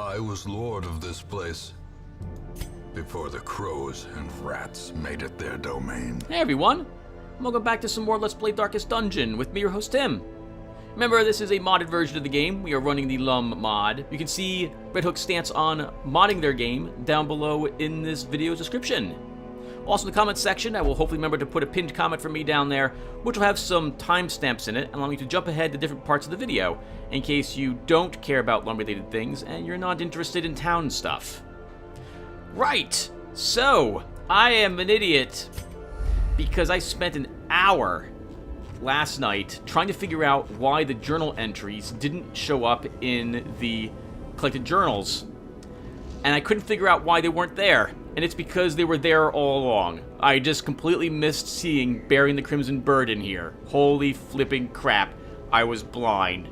I was lord of this place before the crows and rats made it their domain. Hey everyone, welcome back to some more Let's Play Darkest Dungeon with me, your host Tim. Remember, this is a modded version of the game. We are running the LUNM mod. You can see Red Hook's stance on modding their game down below in this video's description. Also in the comments section, I will hopefully remember to put a pinned comment from me down there, which will have some timestamps in it, allowing you to jump ahead to different parts of the video, in case you don't care about LUNM-related things and you're not interested in town stuff. Right, so, I am an idiot because I spent an hour last night trying to figure out why the journal entries didn't show up in the collected journals. And I couldn't figure out why they weren't there. And it's because they were there all along. I just completely missed seeing Bearing the Crimson Bird in here. Holy flipping crap. I was blind.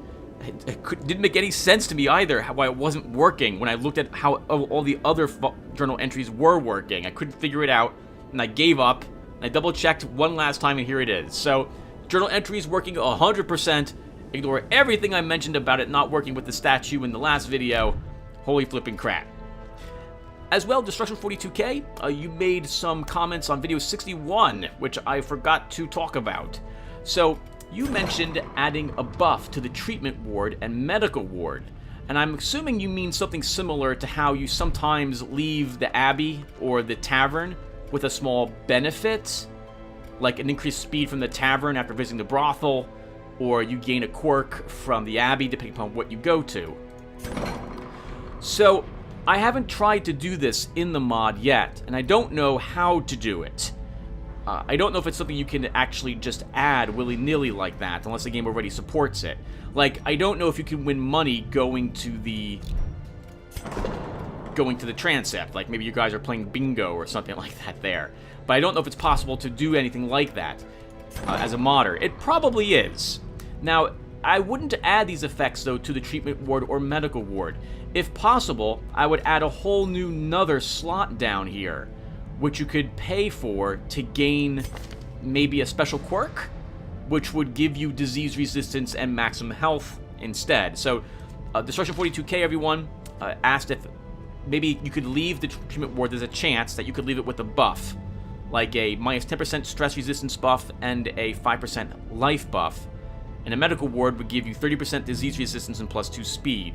It didn't make any sense to me either why it wasn't working when I looked at how all the other journal entries were working. I couldn't figure it out, and I gave up. And I double-checked one last time, and here it is. So, journal entries working 100%. Ignore everything I mentioned about it not working with the statue in the last video. Holy flipping crap. As well, Destruction42K, you made some comments on video 61, which I forgot to talk about. So, you mentioned adding a buff to the treatment ward and medical ward, and I'm assuming you mean something similar to how you sometimes leave the Abbey or the tavern with a small benefit, like an increased speed from the tavern after visiting the brothel, or you gain a quirk from the Abbey depending upon what you go to. So, I haven't tried to do this in the mod yet, and I don't know how to do it. I don't know if it's something you can actually just add willy-nilly like that, unless the game already supports it. Like, I don't know if you can win money going to the transept. Like, maybe you guys are playing bingo or something like that there. But I don't know if it's possible to do anything like that as a modder. It probably is. Now, I wouldn't add these effects, though, to the treatment ward or medical ward. If possible, I would add a whole new nother slot down here, which you could pay for to gain maybe a special quirk, which would give you disease resistance and maximum health instead. So, Destruction42K, everyone, asked if maybe you could leave the treatment ward. There's a chance that you could leave it with a buff, like a minus 10% stress resistance buff and a 5% life buff. And a medical ward would give you 30% disease resistance and plus 2 speed.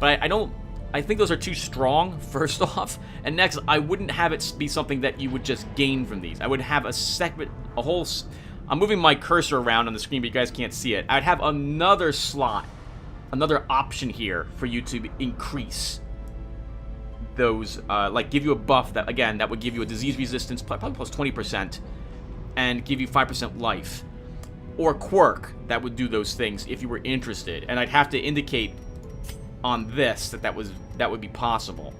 But I think those are too strong, first off. And next, I wouldn't have it be something that you would just gain from these. I would have I'm moving my cursor around on the screen, but you guys can't see it. I'd have another slot, another option here for you to increase those, like give you a buff that, again, that would give you a disease resistance, probably plus 20%, and give you 5% life. Or quirk that would do those things if you were interested. And I'd have to indicate on this that would be possible.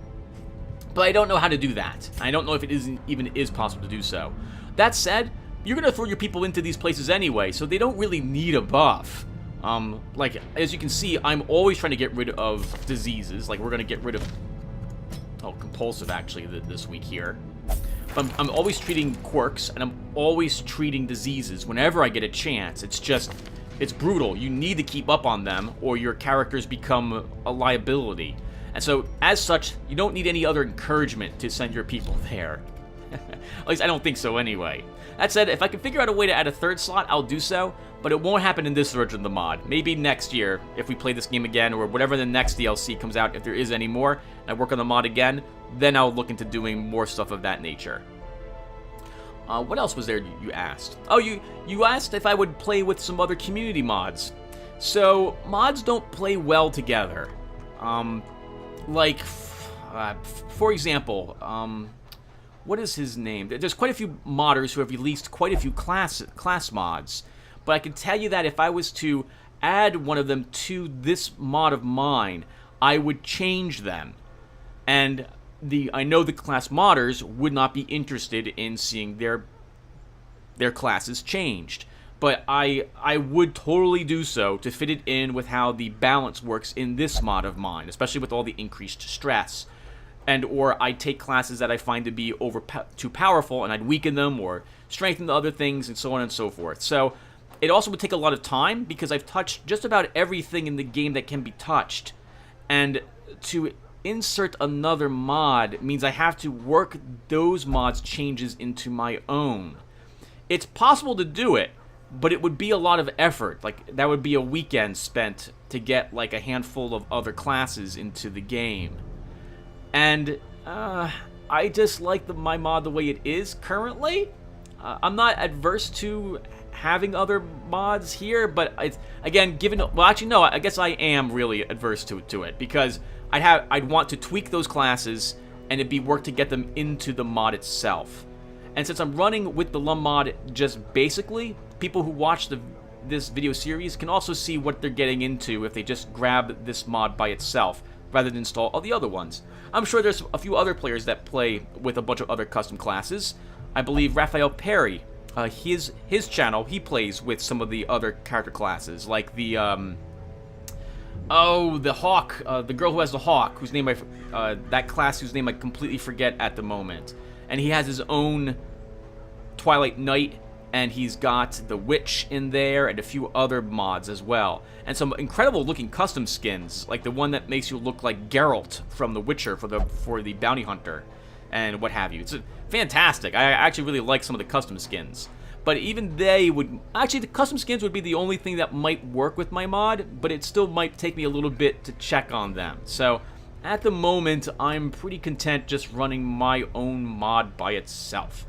But I don't know how to do that. I don't know if it even is possible to do so. That said, you're going to throw your people into these places anyway, so they don't really need a buff. Like, as you can see, I'm always trying to get rid of diseases. Like, we're going to get rid of... Oh, compulsive, actually, this week here. I'm always treating quirks, and I'm always treating diseases whenever I get a chance. It's brutal. You need to keep up on them, or your characters become a liability. And so, as such, you don't need any other encouragement to send your people there. At least I don't think so anyway. That said, if I can figure out a way to add a third slot, I'll do so, but it won't happen in this version of the mod. Maybe next year, if we play this game again, or whatever the next DLC comes out, if there is any more, and I work on the mod again, then I'll look into doing more stuff of that nature. What else was there you asked? Oh, you asked if I would play with some other community mods. So, mods don't play well together. Like, for example, what is his name? There's quite a few modders who have released quite a few class mods. But I can tell you that if I was to add one of them to this mod of mine, I would change them. And I know the class modders would not be interested in seeing their classes changed. But I would totally do so to fit it in with how the balance works in this mod of mine, especially with all the increased stress. Or I'd take classes that I find to be too powerful, and I'd weaken them or strengthen the other things, and so on and so forth. So it also would take a lot of time, because I've touched just about everything in the game that can be touched. And to insert another mod means I have to work those mods' changes into my own. It's possible to do it, but it would be a lot of effort. Like, that would be a weekend spent to get, like, a handful of other classes into the game. And, I just like my mod the way it is currently. I'm not adverse to having other mods here, but it's, again, well, actually, no, I guess I am really adverse to it, because I'd want to tweak those classes, and it'd be work to get them into the mod itself. And since I'm running with the LUNM mod just basically, people who watch this video series can also see what they're getting into if they just grab this mod by itself, rather than install all the other ones. I'm sure there's a few other players that play with a bunch of other custom classes. I believe Lotaeri, his channel, he plays with some of the other character classes, like the, the hawk, the girl who has the hawk, whose name that class whose name I completely forget at the moment. And he has his own Twilight Knight, and he's got the witch in there, and a few other mods as well. And some incredible looking custom skins, like the one that makes you look like Geralt from The Witcher for the bounty hunter, and what have you. It's fantastic. I actually really like some of the custom skins. But even they would... Actually, the custom skins would be the only thing that might work with my mod, but it still might take me a little bit to check on them. So, at the moment, I'm pretty content just running my own mod by itself.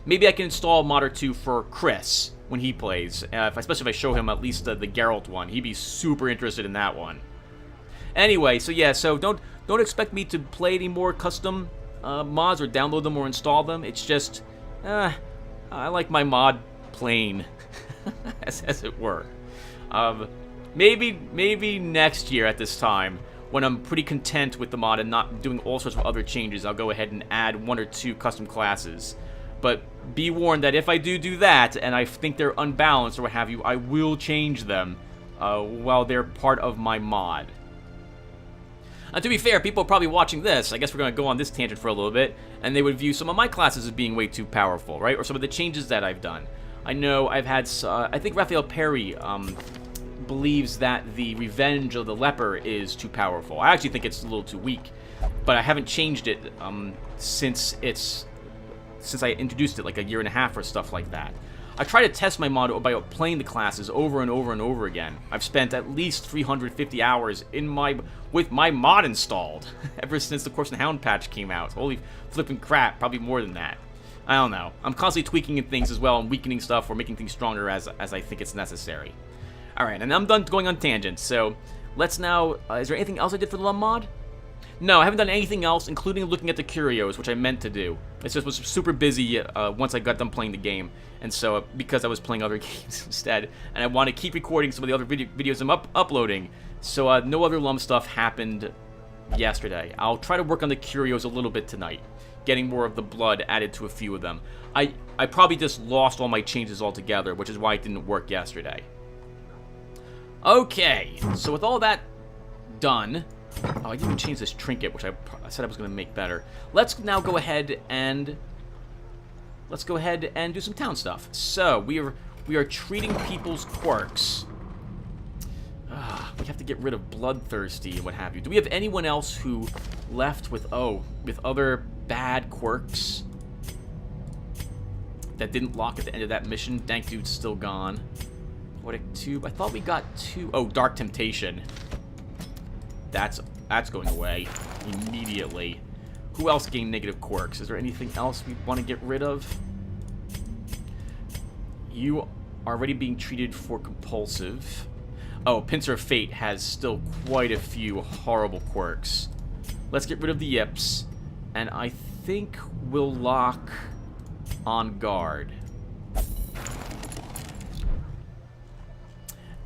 Maybe I can install a mod or two for Chris when he plays, especially if I show him at least the Geralt one. He'd be super interested in that one. Anyway, so yeah, so don't expect me to play any more custom mods or download them or install them. It's just, I like my mod plain, as it were. Maybe next year at this time, when I'm pretty content with the mod and not doing all sorts of other changes, I'll go ahead and add 1 or 2 custom classes. But be warned that if I do that, and I think they're unbalanced or what have you, I will change them while they're part of my mod. And to be fair, people are probably watching this. I guess we're going to go on this tangent for a little bit, and they would view some of my classes as being way too powerful, right? Or some of the changes that I've done. I know I've had, I think Lotaeri believes that the Revenge of the Leper is too powerful. I actually think it's a little too weak, but I haven't changed it since I introduced it like a year and a half or stuff like that. I try to test my mod by playing the classes over and over and over again. I've spent at least 350 hours with my mod installed ever since the Corpse and Hound patch came out. Holy flipping crap, probably more than that. I don't know. I'm constantly tweaking things as well and weakening stuff or making things stronger as I think it's necessary. Alright, and I'm done going on tangents, so let's now... is there anything else I did for the LUNM mod? No, I haven't done anything else, including looking at the curios, which I meant to do. It just was super busy once I got done playing the game, and so because I was playing other games instead, and I want to keep recording some of the other videos I'm uploading, so no other LUNM stuff happened yesterday. I'll try to work on the curios a little bit tonight, getting more of the blood added to a few of them. I probably just lost all my changes altogether, which is why it didn't work yesterday. Okay, so with all that done... Oh, I didn't even change this trinket, which I said I was going to make better. Let's now go ahead and... do some town stuff. So, we are treating people's quirks. We have to get rid of Bloodthirsty and what have you. Do we have anyone else who left with other bad quirks that didn't lock at the end of that mission? Dank Dude's still gone. Poetic Tube. I thought we got 2... Oh, Dark Temptation. That's going away immediately. Who else gained negative quirks? Is there anything else we want to get rid of? You are already being treated for compulsive. Oh, Pincer of Fate has still quite a few horrible quirks. Let's get rid of the yips. And I think we'll lock on guard.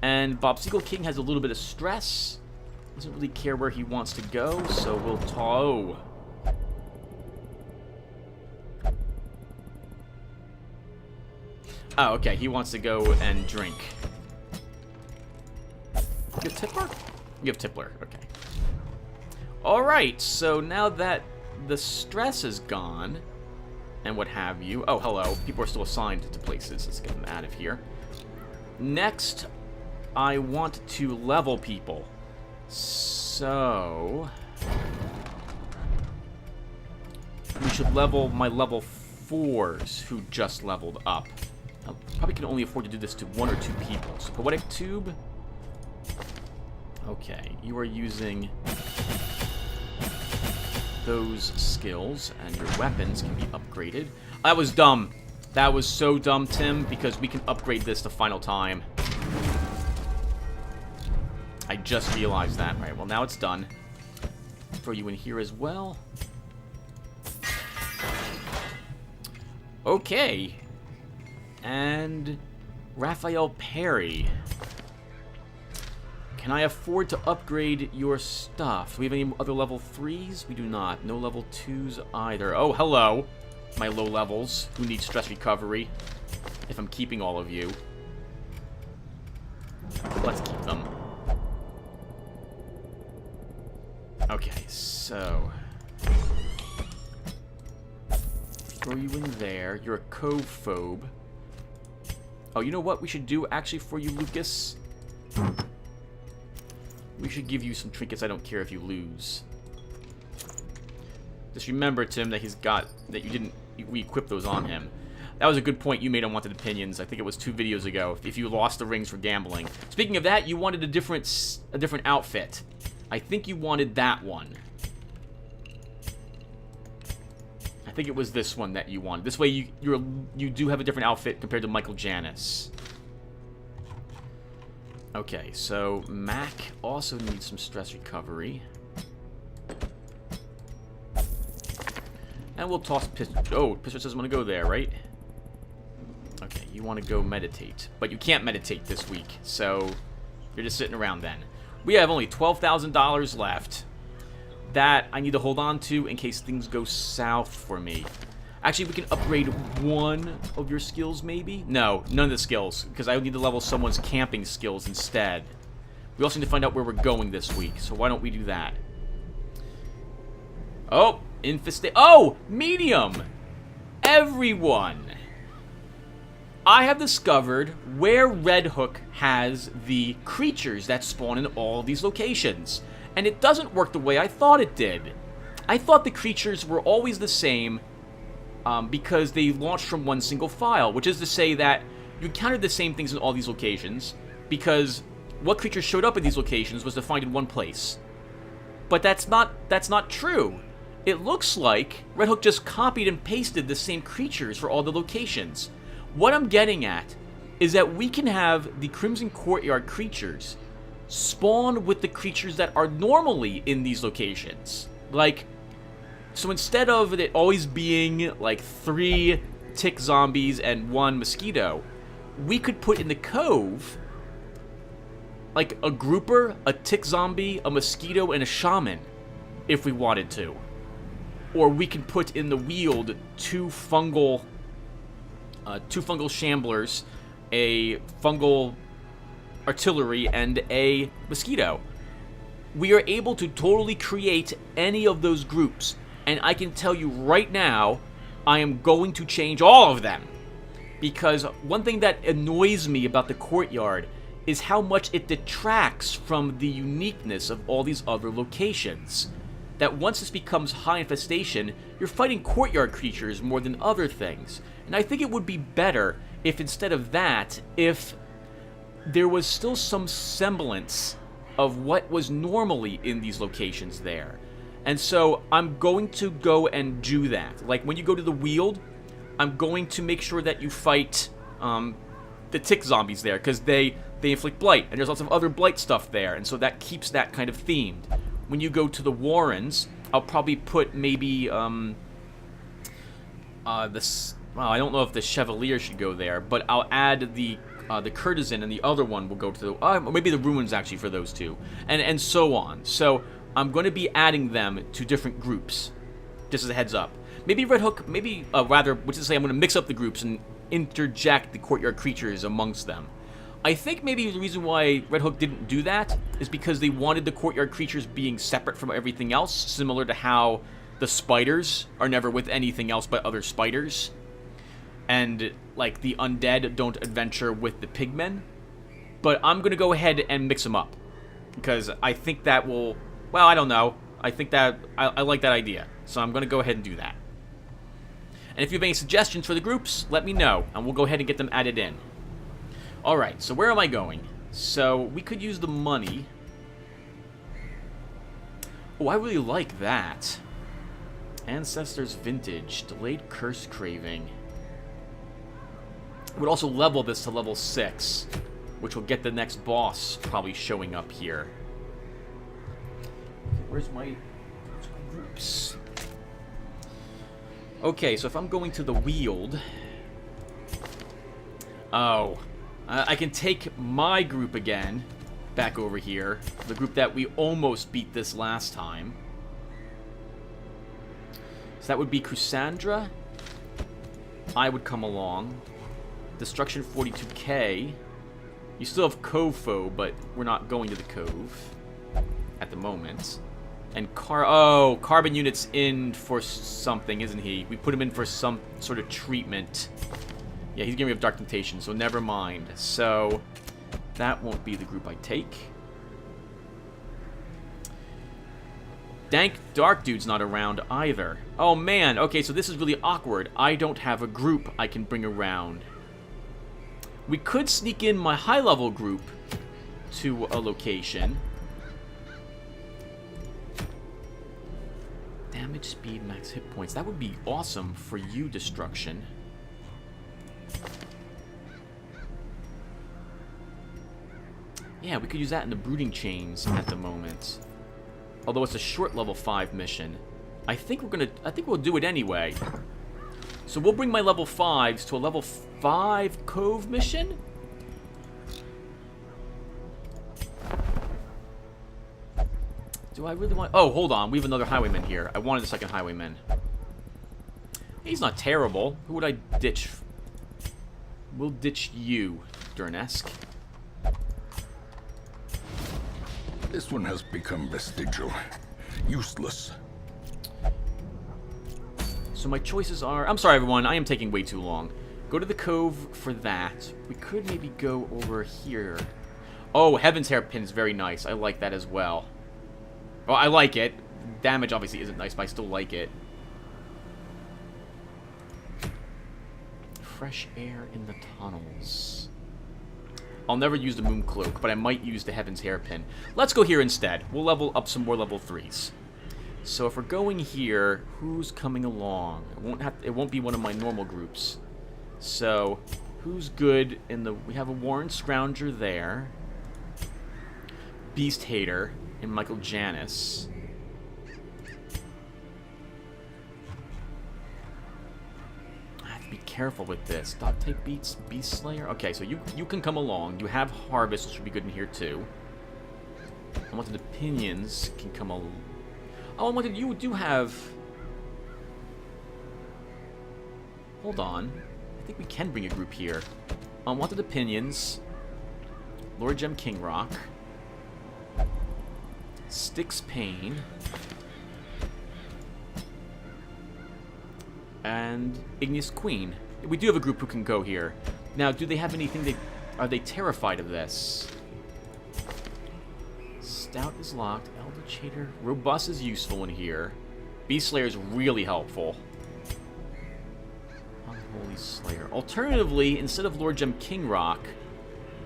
And Bob Seagull King has a little bit of stress. Doesn't really care where he wants to go, so we'll tow. Oh, okay, he wants to go and drink. You have Tippler? You have Tippler, okay. Alright, so now that the stress is gone, and what have you... Oh, hello. People are still assigned to places. Let's get them out of here. Next, I want to level people. So... should level my level 4s who just leveled up. I probably can only afford to do this to 1 or 2 people. So Poetic Tube. Okay, you are using those skills, and your weapons can be upgraded. That was dumb. That was so dumb, Tim, because we can upgrade this the final time. I just realized that. Right, well, now it's done. Throw you in here as well. Okay. And Raphael Perry. Can I afford to upgrade your stuff? Do we have any other level 3s? We do not. No level 2s either. Oh, hello, my low levels who need stress recovery. If I'm keeping all of you. Let's keep them. Okay, so... throw you in there. You're a cove-phobe. Oh, you know what we should do actually for you, Lucas? We should give you some trinkets. I don't care if you lose. Just remember, Tim, that he's got... that you didn't... we equipped those on him. That was a good point you made on Wanted Opinions. I think it was 2 videos ago. If you lost the rings for gambling. Speaking of that, you wanted a different outfit. I think you wanted that one. I think it was this one that you wanted. This way you do have a different outfit compared to Michael Janis. Okay, so Mac also needs some stress recovery. And we'll toss Pistol. Oh, Pistol says I want to go there, right? Okay, you want to go meditate. But you can't meditate this week, so you're just sitting around then. We have only $12,000 left that I need to hold on to in case things go south for me. Actually, we can upgrade one of your skills, maybe? No, none of the skills, because I need to level someone's camping skills instead. We also need to find out where we're going this week, so why don't we do that? Oh, infestation. Oh, medium! Everyone! I have discovered where Red Hook has the creatures that spawn in all these locations. And it doesn't work the way I thought it did. I thought the creatures were always the same because they launched from one single file, which is to say that you encountered the same things in all these locations because what creatures showed up in these locations was defined in one place. But that's not true. It looks like Red Hook just copied and pasted the same creatures for all the locations. What I'm getting at is that we can have the Crimson Courtyard creatures spawn with the creatures that are normally in these locations. Like, so instead of it always being like 3 tick zombies and 1 mosquito, we could put in the cove like a grouper, a tick zombie, a mosquito, and a shaman if we wanted to. Or we can put in the Weald 2 fungal shamblers, a fungal artillery, and a mosquito. We are able to totally create any of those groups, and I can tell you right now, I am going to change all of them. Because one thing that annoys me about the courtyard is how much it detracts from the uniqueness of all these other locations. That once this becomes high infestation, you're fighting courtyard creatures more than other things. And I think it would be better if instead of that, if there was still some semblance of what was normally in these locations there. And so I'm going to go and do that. Like when you go to the Weald, I'm going to make sure that you fight the tick zombies there, because they inflict blight, and there's lots of other blight stuff there, and so that keeps that kind of themed. When you go to the Warrens, I'll probably put maybe well, I don't know if the Chevalier should go there, but I'll add the Courtesan, and the other one will go to the maybe the Ruins actually for those two, and so on. So I'm going to be adding them to different groups, just as a heads up. Maybe Red Hook, which is to say, I'm going to mix up the groups and interject the courtyard creatures amongst them. I think maybe the reason why Red Hook didn't do that is because they wanted the courtyard creatures being separate from everything else, similar to how the spiders are never with anything else but other spiders. And, like, the undead don't adventure with the pigmen. But I'm going to go ahead and mix them up. Because I think that will... Well, I don't know. I think that... I like that idea. So I'm going to go ahead and do that. And if you have any suggestions for the groups, let me know, and we'll go ahead and get them added in. Alright, so where am I going? So, we could use the money. Oh, I really like that. Ancestors Vintage. Delayed Curse Craving. Would also level this to level 6, which will get the next boss probably showing up here. Okay, where's my groups? Okay, so if I'm going to the Weald... Oh. I can take my group again back over here. The group that we almost beat this last time. So that would be Crusandra. I would come along. Destruction 42k. You still have Covefo, but we're not going to the Cove at the moment. And Carbon Unit's in for something, isn't he? We put him in for some sort of treatment. Yeah, he's getting rid of Dark Temptation, so never mind. So, that won't be the group I take. Dank Dark Dude's not around either. Oh man, okay, so this is really awkward. I don't have a group I can bring around. We could sneak in my high-level group to a location. Damage, speed, max hit points. That would be awesome for you, Destruction. Yeah, we could use that in the Brooding Chains at the moment. Although it's a short level 5 mission. I think we'll do it anyway. So we'll bring my level 5s to a level 5 Cove mission? Do I really want... Oh, hold on. We have another Highwayman here. I wanted a second Highwayman. He's not terrible. Who would I ditch? We'll ditch you, Durnesk. This one has become vestigial. Useless. So my choices are... I'm sorry, everyone. I am taking way too long. Go to the Cove for that. We could maybe go over here. Oh, Heaven's Hairpin is very nice. I like that as well. Well, I like it. Damage obviously isn't nice, but I still like it. Fresh air in the tunnels. I'll never use the Moon Cloak, but I might use the Heaven's Hairpin. Let's go here instead. We'll level up some more level 3s. So if we're going here, who's coming along? It won't be one of my normal groups. So, who's good in the... We have a Warren Scrounger there. Beast Hater and Michael Janus. I have to be careful with this. Dog type beats Beast Slayer. Okay, so you can come along. You have Harvest, which should be good in here too. Unwanted Opinions can come along. Oh, Unwanted, you do have... Hold on. I think we can bring a group here. Unwanted Opinions. Lord Gem Kingrock. Styx Pain. And Igneous Queen. We do have a group who can go here. Now, do they have anything are they terrified of this? Stout is locked. Eldritch Hater. Robust is useful in here. Beast Slayer is really helpful. Unholy Slayer. Alternatively, instead of Lord Gem Kingrock,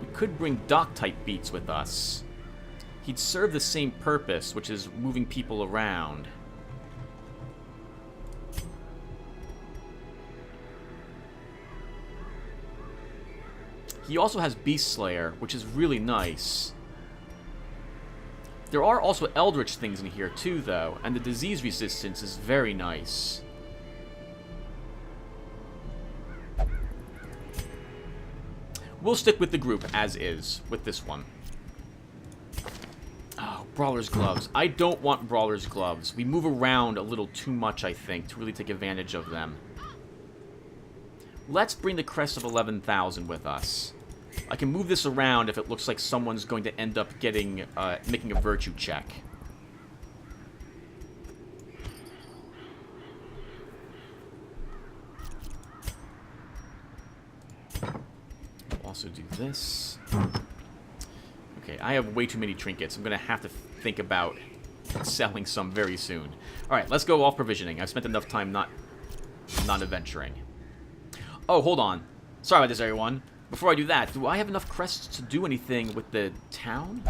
we could bring Dock-type Beats with us. He'd serve the same purpose, which is moving people around. He also has Beast Slayer, which is really nice. There are also Eldritch things in here too, though, and the disease resistance is very nice. We'll stick with the group as is, with this one. Oh, Brawler's Gloves. I don't want Brawler's Gloves. We move around a little too much, I think, to really take advantage of them. Let's bring the Crest of 11,000 with us. I can move this around if it looks like someone's going to end up getting, making a virtue check. We'll also do this. Okay, I have way too many trinkets. I'm going to have to think about selling some very soon. Alright, let's go off provisioning. I've spent enough time not not adventuring. Oh, hold on. Sorry about this, everyone. Before I do that, do I have enough crests to do anything with the town?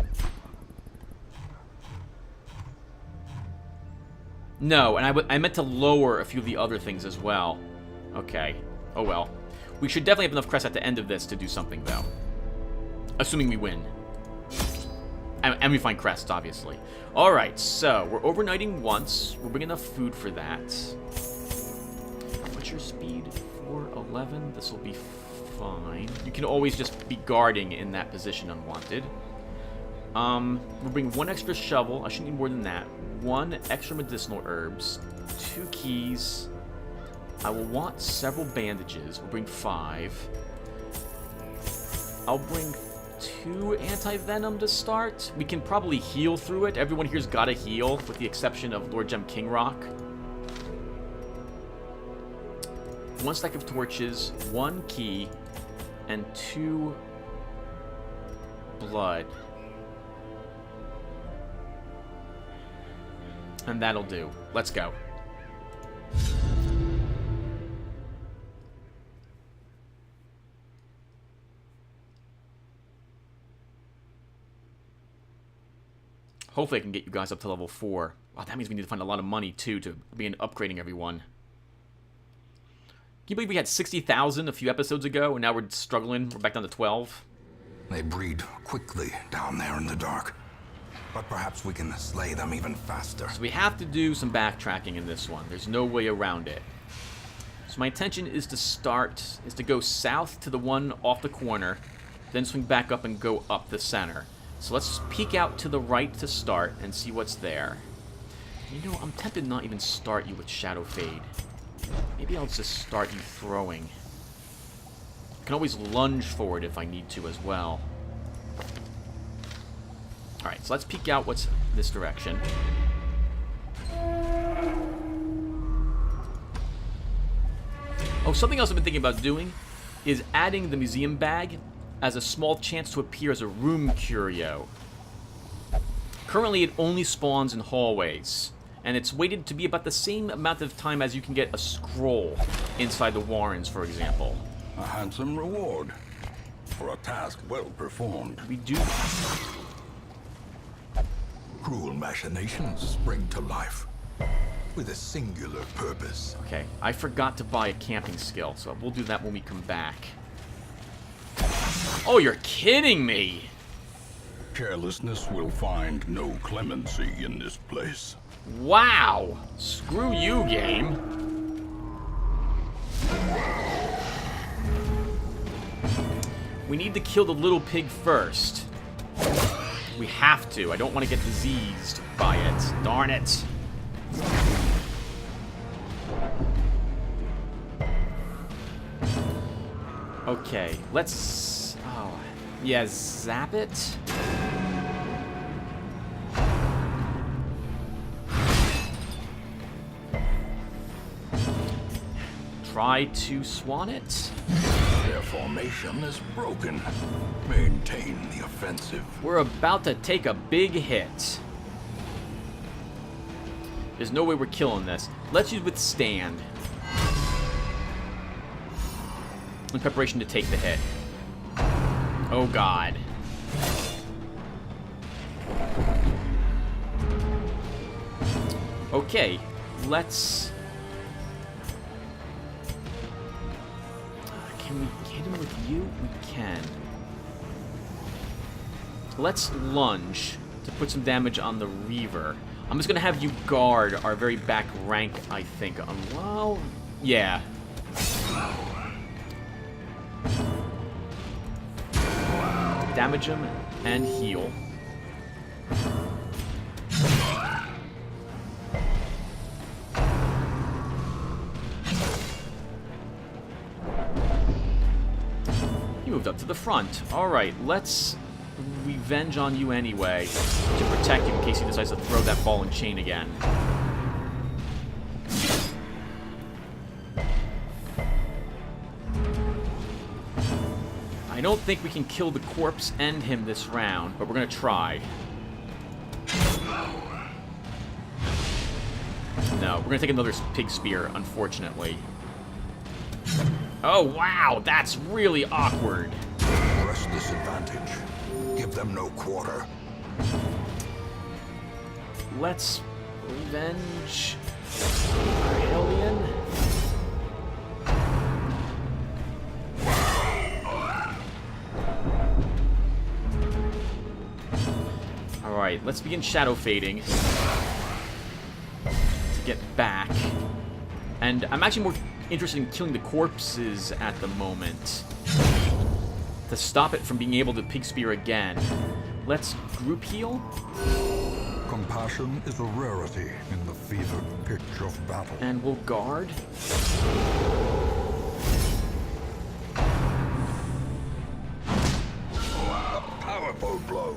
No, and I meant to lower a few of the other things as well. Okay. Oh well. We should definitely have enough crests at the end of this to do something, though. Assuming we win. And we find crests, obviously. Alright, so we're overnighting once. We're bringing enough food for that. What's your speed? 411. This will be fine. You can always just be guarding in that position unwanted. We'll bring 1 extra shovel. I shouldn't need more than that. 1 extra medicinal herbs. 2 keys. I will want several bandages. We'll bring 5. I'll bring 2 anti-venom to start. We can probably heal through it. Everyone here's got to heal, with the exception of Lord Gem Kingrock. 1 stack of torches, 1 key, and 2 blood. And that'll do. Let's go. Hopefully I can get you guys up to level 4. Wow, that means we need to find a lot of money, too, to begin upgrading everyone. Can you believe we had 60,000 a few episodes ago, and now we're struggling? We're back down to 12? They breed quickly down there in the dark. But perhaps we can slay them even faster. So we have to do some backtracking in this one. There's no way around it. So my intention is to go south to the one off the corner, then swing back up and go up the center. So let's peek out to the right to start and see what's there. You know, I'm tempted not even start you with Shadow Fade. Maybe I'll just start you throwing. I can always lunge forward if I need to as well. Alright, so let's peek out what's this direction. Oh, something else I've been thinking about doing is adding the museum bag as a small chance to appear as a room curio. Currently, it only spawns in hallways, and it's weighted to be about the same amount of time as you can get a scroll inside the Warrens, for example. A handsome reward for a task well performed. We do... Cruel machinations spring to life with a singular purpose. Okay, I forgot to buy a camping skill, so we'll do that when we come back. Oh, you're kidding me! Carelessness will find no clemency in this place. Wow! Screw you, game. We need to kill the little pig first. We have to. I don't want to get diseased by it. Darn it. Okay, let's... Oh, yeah, zap it. Try to swan it. Their formation is broken. Maintain the offensive. We're about to take a big hit. There's no way we're killing this. Let's use withstand. In preparation to take the hit. Oh god. Okay, let's... Can we hit him with you? We can. Let's lunge to put some damage on the Reaver. I'm just going to have you guard our very back rank, I think. Well, yeah. Damage him and heal. He moved up to the front. Alright, let's revenge on you anyway to protect you in case he decides to throw that ball and chain again. I don't think we can kill the corpse and him this round, but we're gonna try. No, we're gonna take another pig spear, unfortunately. Oh, wow, that's really awkward. Press this advantage. Give them no quarter. Let's revenge our alien. Alright, let's begin shadow fading to get back. And I'm actually more interested in killing the corpses at the moment to stop it from being able to pig spear again. Let's group heal. Compassion is a rarity in the fevered pitch of battle. And we'll guard. A powerful blow.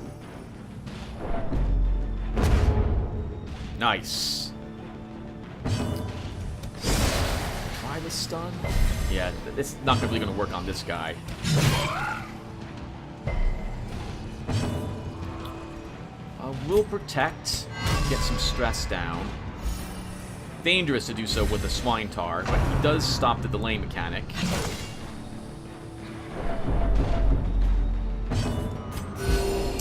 Nice. Try the stun. Yeah, it's not really going to work on this guy. We'll protect, get some stress down. Dangerous to do so with a swine tar, but he does stop the delay mechanic.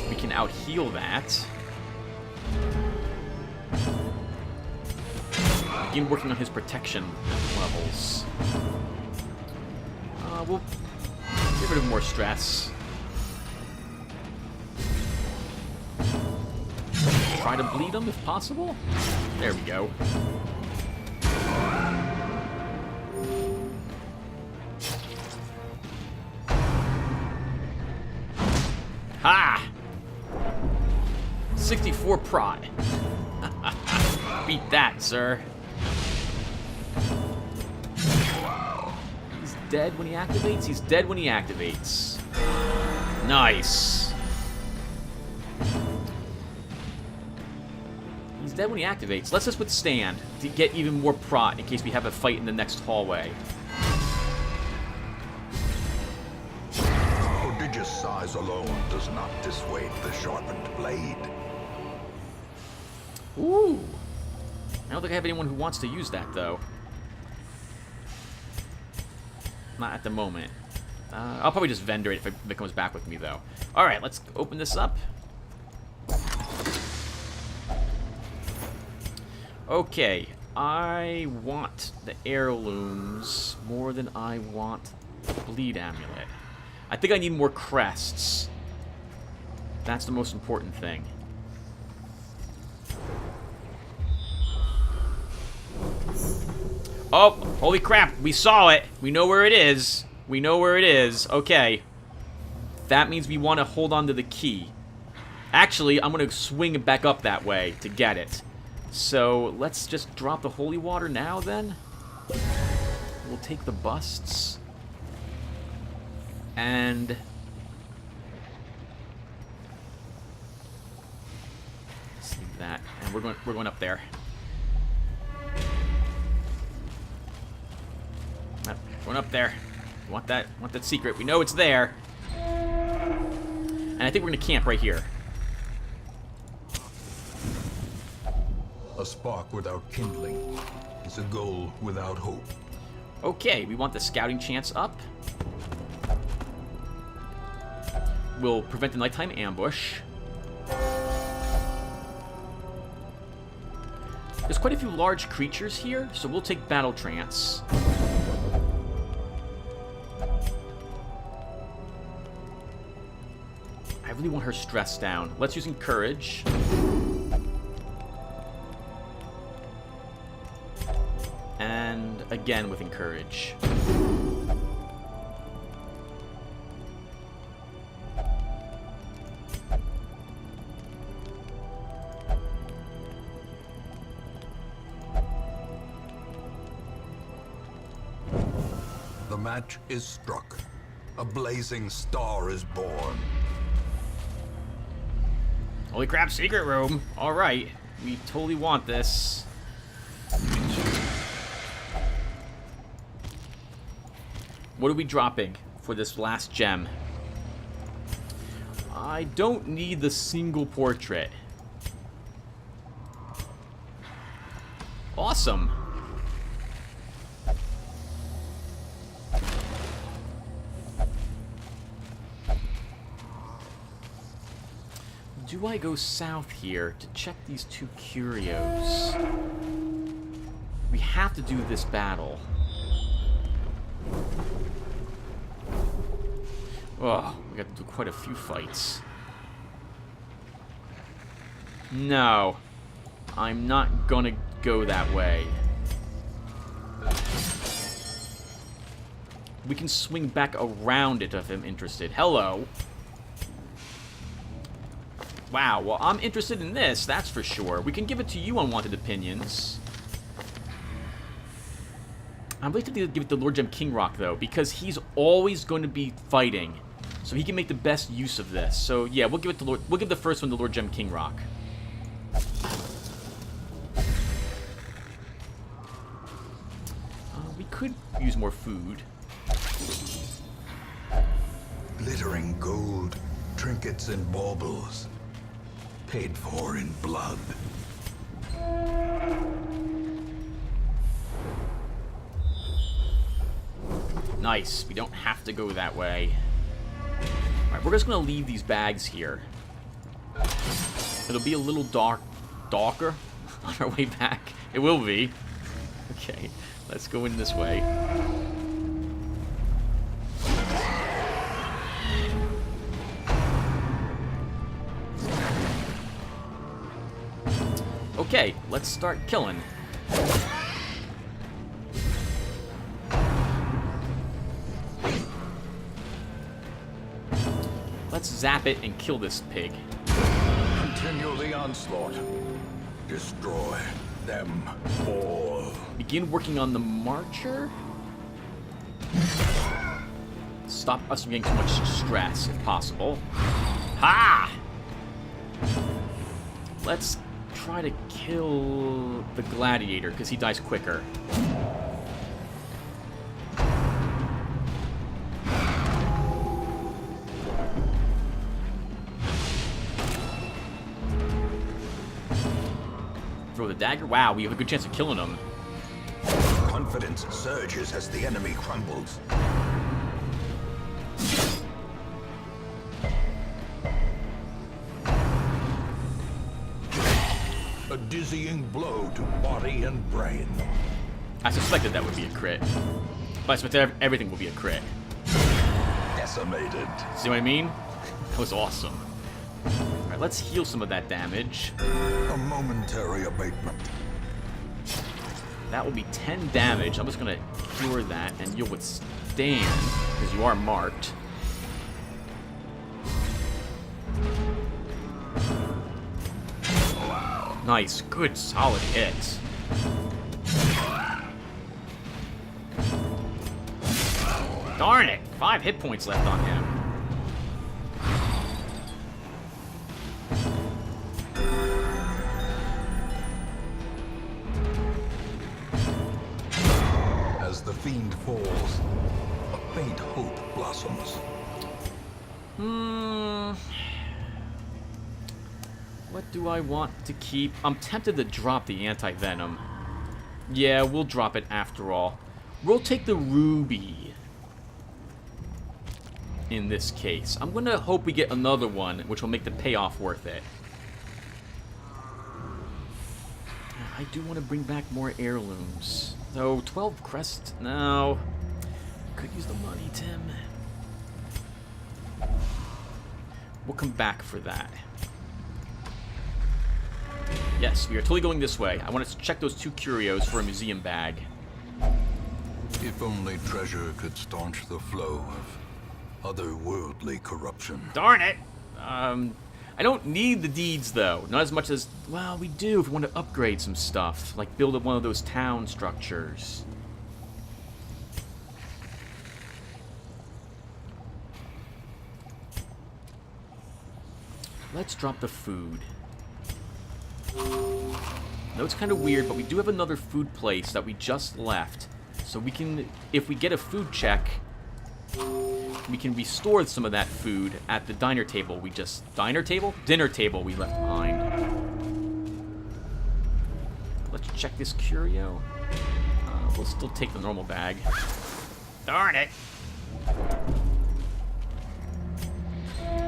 We can out-heal that. Begin working on his protection levels. We'll get rid of more stress. Try to bleed him if possible. There we go. Ha! 64 prod. Beat that, sir. He's dead when he activates? He's dead when he activates. Nice. He's dead when he activates. Let's just withstand to get even more prot in case we have a fight in the next hallway. Prodigious size alone does not dissuade the sharpened blade. Ooh. I don't think I have anyone who wants to use that, though. Not at the moment. I'll probably just vendor it if it comes back with me, though. Alright, let's open this up. Okay, I want the heirlooms more than I want the bleed amulet. I think I need more crests. That's the most important thing. Oh, holy crap, we saw it. We know where it is. We know where it is. Okay. That means we want to hold on to the key. Actually, I'm going to swing it back up that way to get it. So, let's just drop the holy water now, then. We'll take the busts. And... let's see that. And we're going up there. Going up there. Want that secret. We know it's there. And I think we're going to camp right here. A spark without kindling is a goal without hope. Okay, we want the scouting chance up. We'll prevent the nighttime ambush. There's quite a few large creatures here, so we'll take battle trance. I really want her stressed down. Let's use encourage. And again with encourage. The match is struck. A blazing star is born. Holy crap, secret room. Alright, we totally want this. What are we dropping for this last gem? I don't need the single portrait. Awesome. do I go south here to check these 2 curios? We have to do this battle. Oh, we got to do quite a few fights. No. I'm not gonna go that way. We can swing back around it if I'm interested. Hello. Wow, well, I'm interested in this, that's for sure. We can give it to you, Unwanted Opinions. I'm going to give it to Lord Gem Kingrock, though, because he's always going to be fighting. So he can make the best use of this. So, yeah, we'll give it to we'll give the first one to Lord Gem Kingrock. We could use more food. Glittering gold, trinkets and baubles, paid for in blood. Nice. We don't have to go that way. Alright, we're just going to leave these bags here. It'll be a little darker on our way back. It will be. Okay, let's go in this way. Okay, let's start killing. Let's zap it and kill this pig. Continue the onslaught. Destroy them all. Begin working on the marcher. Stop us from getting too much stress, if possible. Ha! Let's try to kill the gladiator, because he dies quicker. Throw the dagger. Wow, we have a good chance of killing him. Confidence surges as the enemy crumbles. A dizzying blow to body and brain. I suspected that would be a crit. But I suspect everything will be a crit. Decimated. See what I mean? That was awesome. Alright, let's heal some of that damage. A momentary abatement. That will be 10 damage. I'm just going to cure that, and you'll withstand, because you are marked. Wow. Nice. Good, solid hit. Darn it! 5 hit points left on him. As the fiend falls, a faint hope blossoms. What do I want to keep? I'm tempted to drop the anti-venom. Yeah, we'll drop it after all. We'll take the ruby. In this case. I'm gonna hope we get another one, which will make the payoff worth it. I do want to bring back more heirlooms. So, 12 crests? No. Could use the money, Tim. We'll come back for that. Yes, we are totally going this way. I want to check those 2 curios for a museum bag. If only treasure could staunch the flow of otherworldly corruption. Darn it! I don't need the deeds, though. Not as much as, well, we do if we want to upgrade some stuff. Like build up one of those town structures. Let's drop the food. I know it's kind of weird, but we do have another food place that we just left. So we can, if we get a food check, we can restore some of that food at the dinner table we just... Dinner table we left behind. Let's check this curio. We'll still take the normal bag. Darn it!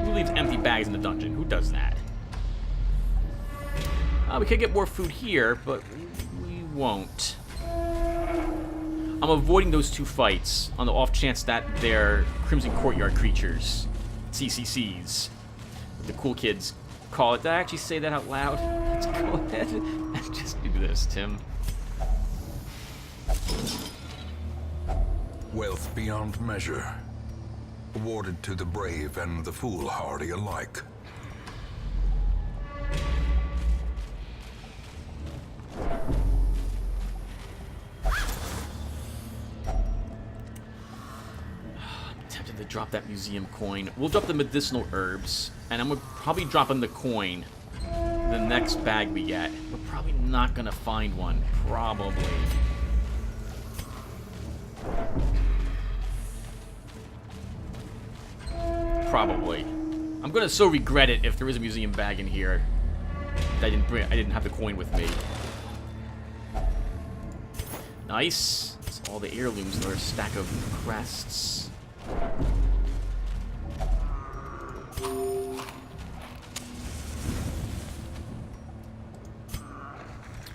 Who leaves empty bags in the dungeon? Who does that? We could get more food here, but we won't. I'm avoiding those two fights on the off chance that they're Crimson Courtyard creatures. CCCs. The cool kids call it. Did I actually say that out loud? Let's go ahead and just do this, Tim. Wealth beyond measure, awarded to the brave and the foolhardy alike. Tempted to drop that museum coin. We'll drop the medicinal herbs, and I'm gonna probably drop in the coin the next bag we get. We're probably not gonna find one. Probably. Probably. I'm gonna so regret it if there is a museum bag in here. I didn't have the coin with me. Nice. That's all the heirlooms in our stack of crests.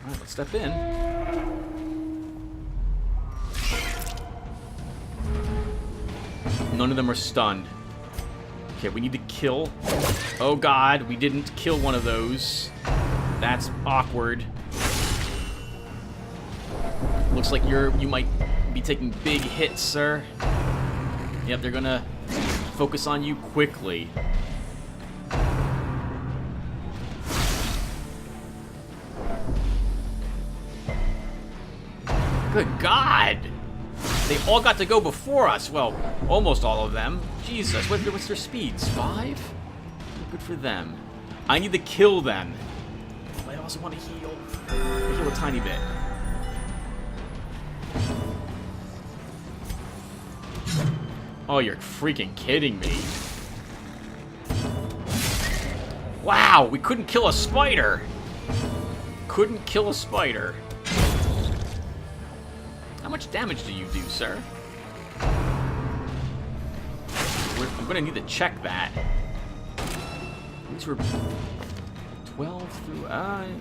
Alright, let's step in. None of them are stunned. Okay, we need to kill. Oh god, we didn't kill one of those. That's awkward. Looks like you might be taking big hits, sir. Yep, they're gonna focus on you quickly. Good God! They all got to go before us. Well, almost all of them. Jesus, what's their speeds? 5? Good for them. I need to kill them. I also want to heal. Heal a tiny bit. Oh, you're freaking kidding me. Wow, we couldn't kill a spider. Couldn't kill a spider. How much damage do you do, sir? I'm gonna need to check that. These were 12 through.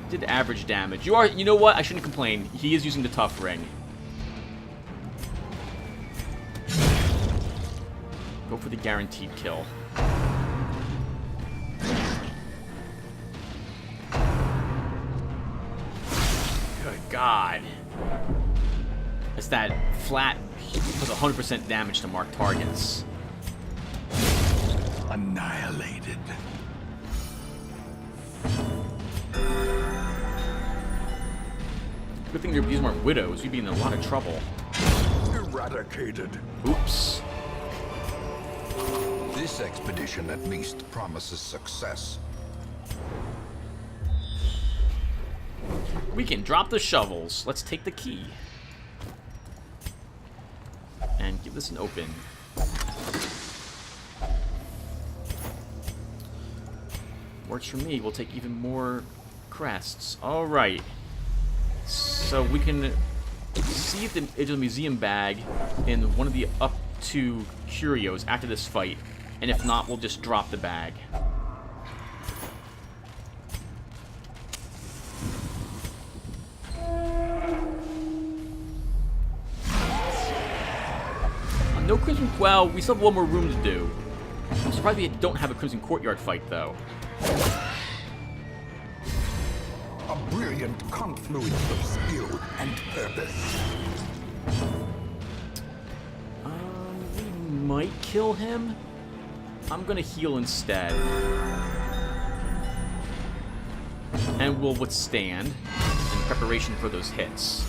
Did average damage. You know what? I shouldn't complain. He is using the tough ring. Go for the guaranteed kill. Good God. It's that flat with 100% damage to mark targets. Annihilated. Good thing these weren't widows. We'd be in a lot of trouble. Eradicated. Oops. This expedition at least promises success. We can drop the shovels. Let's take the key. And give this an open. Works for me. We'll take even more crests. Alright. So we can see if there's a museum bag in one of the up 2 curios after this fight. And if not, we'll just drop the bag. No Crimson... Well, we still have one more room to do. I'm surprised we don't have a Crimson Courtyard fight, though. A brilliant confluence of skill and purpose. We might kill him. I'm gonna heal instead. And we'll withstand in preparation for those hits.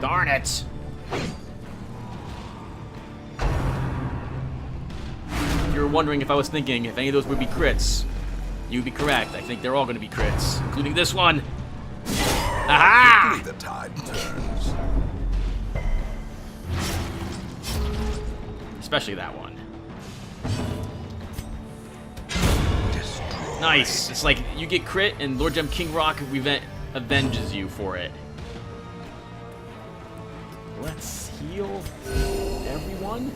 Darn it! If you were wondering if I was thinking if any of those would be crits, you'd be correct. I think they're all going to be crits, including this one. Aha! The tide turns. Especially that one. Destroyed. Nice. It's like you get crit, and Lord Gem King Rock avenges you for it. Let's heal everyone.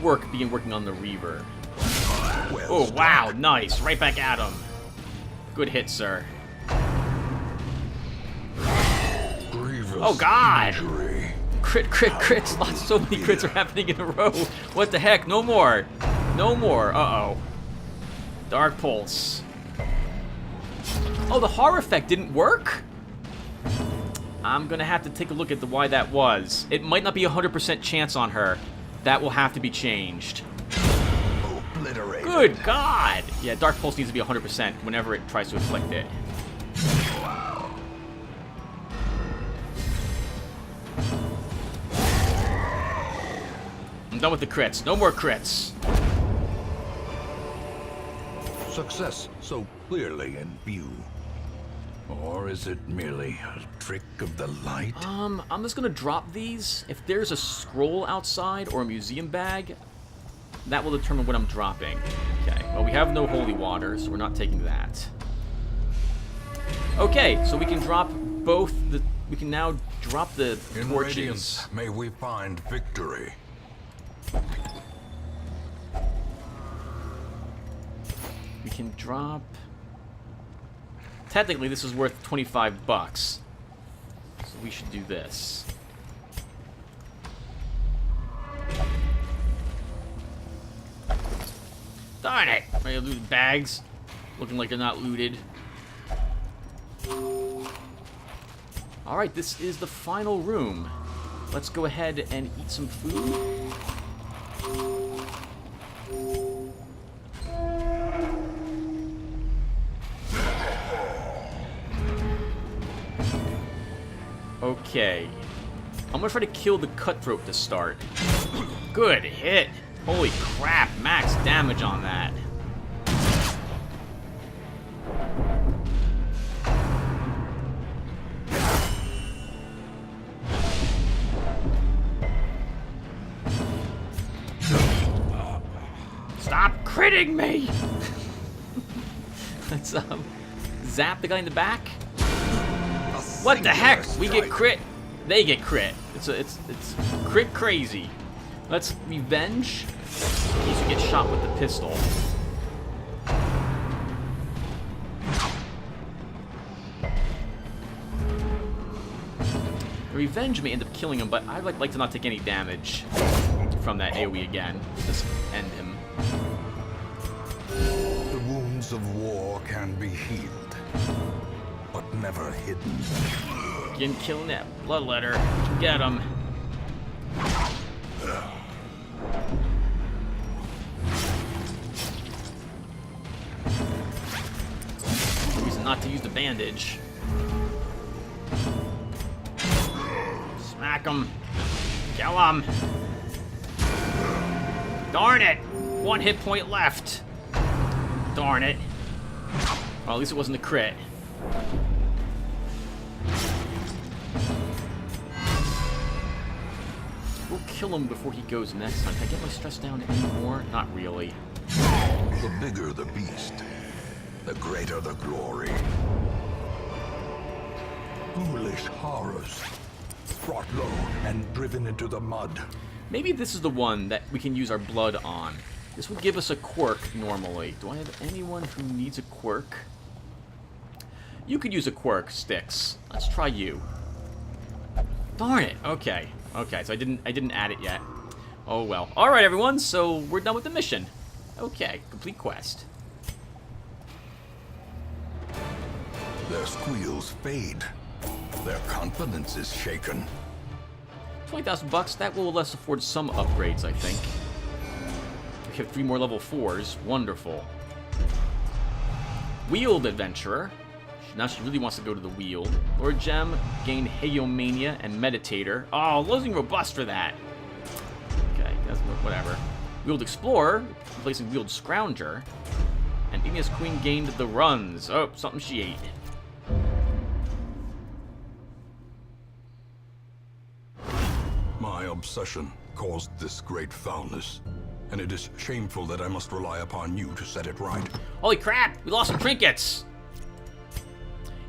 should begin working on the Reaver. Well Oh, wow, nice. Right back at him. Good hit, sir. grievous Oh, God! injury. Crit, crit, crits. Lots, so many crits are happening in a row. What the heck? No more. No more. Uh-oh. Dark Pulse. Oh, the horror effect didn't work? I'm gonna have to take a look at why that was. It might not be 100% chance on her. That will have to be changed. Obliterated. Good God! Yeah, Dark Pulse needs to be 100% whenever it tries to inflict it. I'm done with the crits. No more crits. Success so clearly in view. Or is it merely a trick of the light? I'm just gonna drop these. If there's a scroll outside or a museum bag, that will determine what I'm dropping. Okay, well, we have no holy water, so we're not taking that. Okay, so we can drop both the... We can now drop the In torches. Radiance, may we find victory. We can drop... Technically, this is worth 25 bucks. So we should do this. Darn it! I looted bags. Looking like they're not looted. Alright, this is the final room. Let's go ahead and eat some food. Okay. I'm gonna try to kill the cutthroat to start. Good hit! Holy crap, max damage on that. Stop critting me! Let's zap the guy in the back. What the heck? We get crit. They get crit. It's crit crazy. Let's revenge. In case you get shot with the pistol. The revenge may end up killing him, but I'd like to not take any damage from that AoE again. Just end him. The wounds of war can be healed, but never hidden. Begin killing that bloodletter. Get him. Reason not to use the bandage. Smack him. Kill him. Darn it! 1 hit point left. Darn it. Well, at least it wasn't a crit. We'll kill him before he goes next time. Can I get my stress down anymore? Not really. The bigger the beast, the greater the glory. Foolish horrors, brought low and driven into the mud. Maybe this is the one that we can use our blood on. This would give us a quirk normally. Do I have anyone who needs a quirk? You could use a quirk, Styx. Let's try you. Darn it. Okay. Okay, so I didn't add it yet. Oh well. Alright everyone, so we're done with the mission. Okay, complete quest. Their squeals fade. Their confidence is shaken. 20,000 bucks, that will let us afford some upgrades, I think. We have 3 more level 4s. Wonderful. Wheeled Adventurer. Now she really wants to go to the Wheeled. Lord Gem gained Hegeomania and Meditator. Oh, losing robust for that. Okay, that's whatever. Wheeled Explorer, replacing Wheeled Scrounger. And Igneous Queen gained the Runs. Oh, something she ate. My obsession caused this great foulness, and it is shameful that I must rely upon you to set it right. Holy crap! We lost some trinkets!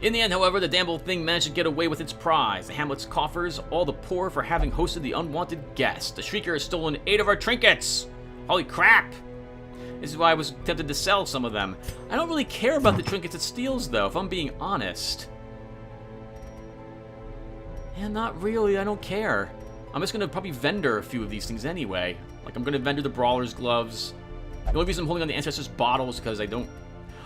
In the end, however, the damn old thing managed to get away with its prize. The hamlet's coffers, all the poorer for having hosted the unwanted guest. The Shrieker has stolen 8 of our trinkets! Holy crap! This is why I was tempted to sell some of them. I don't really care about the trinkets it steals, though, if I'm being honest. Yeah, not really. I don't care. I'm just going to probably vendor a few of these things anyway. Like, I'm going to vendor the Brawler's gloves. The only reason I'm holding on the Ancestor's bottle is because I don't...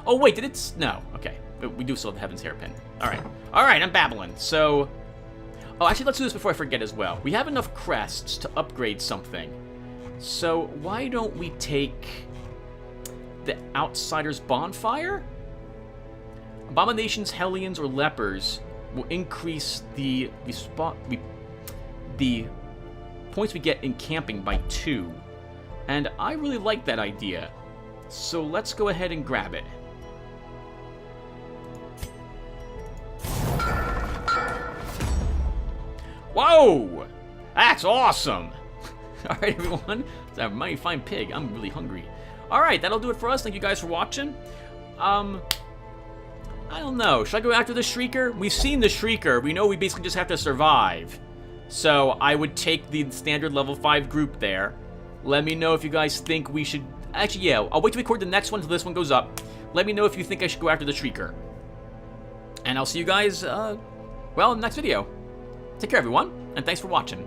Oh, wait, did it... No, okay. We do still have Heaven's Hairpin. Alright. Alright, I'm babbling. So... Oh, actually, let's do this before I forget as well. We have enough crests to upgrade something. So, why don't we take... the Outsider's Bonfire? Abominations, Hellions, or Lepers will increase the points we get in camping by 2. And I really like that idea. So let's go ahead and grab it. Whoa! That's awesome! Alright, everyone. It's a mighty fine pig. I'm really hungry. Alright, that'll do it for us. Thank you guys for watching. I don't know. Should I go after the Shrieker? We've seen the Shrieker. We know we basically just have to survive. So I would take the standard level 5 group there. Let me know if you guys think we should... Actually, yeah. I'll wait to record the next one until this one goes up. Let me know if you think I should go after the Shrieker. And I'll see you guys, well, in the next video. Take care, everyone. And thanks for watching.